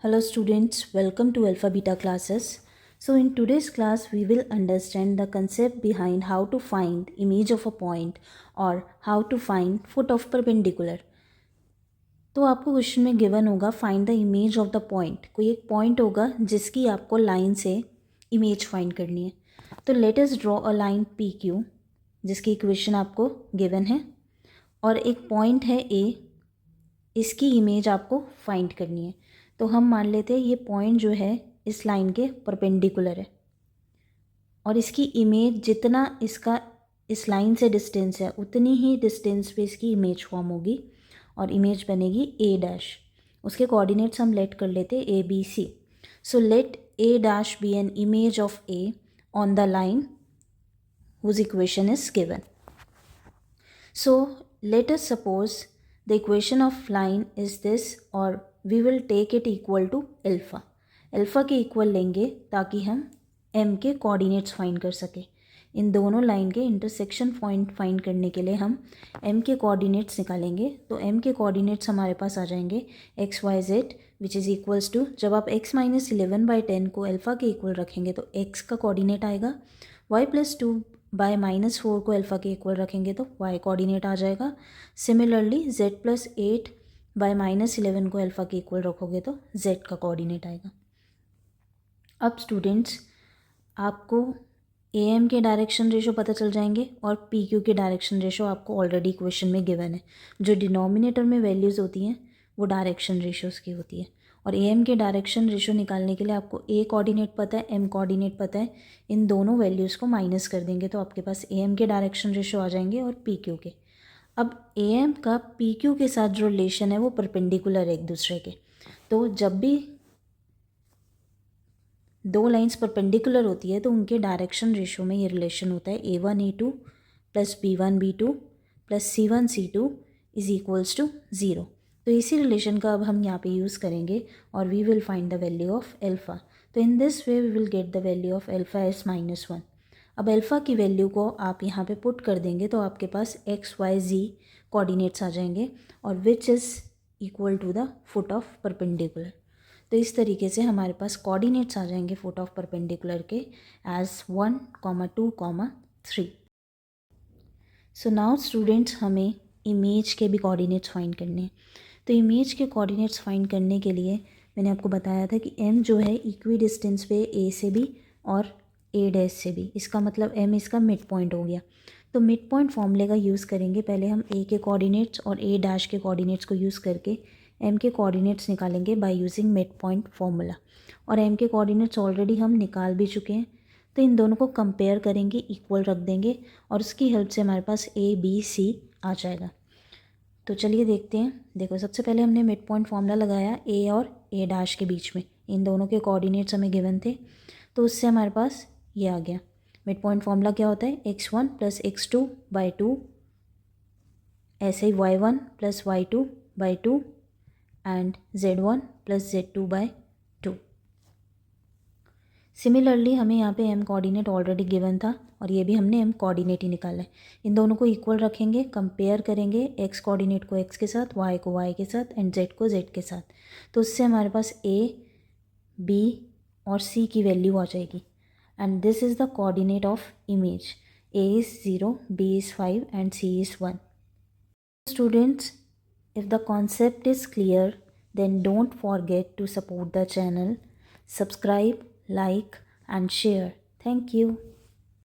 Hello students, welcome to Alpha Beta classes. So in today's class we will understand the concept behind how to find image of a point or how to find foot of perpendicular. तो आपको question में given होगा find the image of the point. कोई एक point होगा जिसकी आपको line से इमेज फाइंड करनी है. तो let us draw a line P Q जिसकी इक्वेशन आपको गिवन है और एक पॉइंट है ए. इसकी इमेज आपको फाइंड करनी है. तो हम मान लेते हैं ये पॉइंट जो है इस लाइन के परपेंडिकुलर है और इसकी इमेज जितना इसका इस लाइन से डिस्टेंस है उतनी ही डिस्टेंस पे इसकी इमेज फॉर्म होगी और इमेज बनेगी ए डैश. उसके कोऑर्डिनेट्स हम लेट कर लेते हैं A B C. So let A dash be an image of A on the line whose equation is given. So let us suppose the equation of line is this or we will take it equal to alpha. Alpha के equal लेंगे ताकि हम m के coordinates find कर सकें. इन दोनों line के intersection point find करने के लिए हम m के कोऑर्डिनेट्स निकालेंगे. तो m के कोऑर्डिनेट्स हमारे पास आ जाएंगे x y z which is equals to, जब आप x माइनस 11/10 को अल्फ़ा के इक्वल रखेंगे तो x का कोऑर्डिनेट आएगा, y प्लस 2/-4 को अल्फ़ा के इक्वल रखेंगे तो y कोऑर्डिनेट आ जाएगा. सिमिलरली z प्लस 8/-11 को अल्फ़ा के इक्वल रखोगे तो z का कोऑर्डिनेट आएगा. अब स्टूडेंट्स आपको am के डायरेक्शन रेशो पता चल जाएंगे और pq के डायरेक्शन रेशो आपको ऑलरेडी इक्वेशन में गिवन है. जो डिनोमिनेटर में वैल्यूज़ होती हैं वो डायरेक्शन रेशोज़ की होती है और am के डायरेक्शन रेशो निकालने के लिए आपको a कोऑर्डिनेट पता है, m कोऑर्डिनेट पता है. इन दोनों वैल्यूज़ को माइनस कर देंगे तो आपके पास am के डायरेक्शन रेशो आ जाएंगे और pq के. अब am का pq के साथ जो रिलेशन है वो परपेंडिकुलर है एक दूसरे के. तो जब भी दो लाइंस परपेंडिकुलर होती है तो उनके डायरेक्शन रेशो में ये रिलेशन होता है a1 a2 plus b1 b2 plus c1 c2 is equals to 0. तो इसी रिलेशन का अब हम यहाँ पे यूज़ करेंगे और we will find the value of alpha. तो in this way we will get the value of alpha as -1. अब अल्फ़ा की वैल्यू को आप यहाँ पे पुट कर देंगे तो आपके पास एक्स वाई जी कोऑर्डिनेट्स आ जाएंगे और which is equal to the foot of perpendicular. तो इस तरीके से हमारे पास कोऑर्डिनेट्स आ जाएंगे फुट ऑफ परपेंडिकुलर के एज 1, 2, 3. सो नाउ स्टूडेंट्स हमें इमेज के भी कोऑर्डिनेट्स फाइंड करने हैं. तो इमेज के कोऑर्डिनेट्स फाइंड करने के लिए मैंने आपको बताया था कि m जो है इक्वी डिस्टेंस पे a से भी और a डैश से भी. इसका मतलब m इसका मिड पॉइंट हो गया. तो मिड पॉइंट फॉर्मूले का यूज़ करेंगे. पहले हम a के कोऑर्डिनेट्स और a डैश के कोऑर्डिनेट्स को यूज़ करके m के कोऑर्डिनेट्स निकालेंगे by using mid point formula. और m के कोऑर्डिनेट्स ऑलरेडी हम निकाल भी चुके हैं. तो इन दोनों को कंपेयर करेंगे, इक्वल रख देंगे और उसकी हेल्प से हमारे पास a b c आ जाएगा. तो चलिए देखते हैं. देखो सबसे पहले हमने मिड पॉइंट फॉर्मूला लगाया a और a डैश के बीच में. इन दोनों के कोऑर्डिनेट्स हमें गिवन थे तो उससे हमारे पास ये आ गया. मिड पॉइंट फॉर्मूला क्या होता है, x1 प्लस x2/2 ऐसे ही y1 plus y2/2 and z1 plus z2/2. Similarly हमें यहाँ पे m कोऑर्डिनेट ऑलरेडी गिवन था और ये भी हमने m कोऑर्डिनेट ही निकाला है. इन दोनों को इक्वल रखेंगे, कंपेयर करेंगे x कोऑर्डिनेट को x के साथ, y को y के साथ एंड z को z के साथ. तो उससे हमारे पास a, b और c की वैल्यू आ जाएगी and this is the coordinate of image. a is 0, b is 5 and c is 1. Students, if the concept is clear, then don't forget to support the channel, subscribe, like and share. Thank you.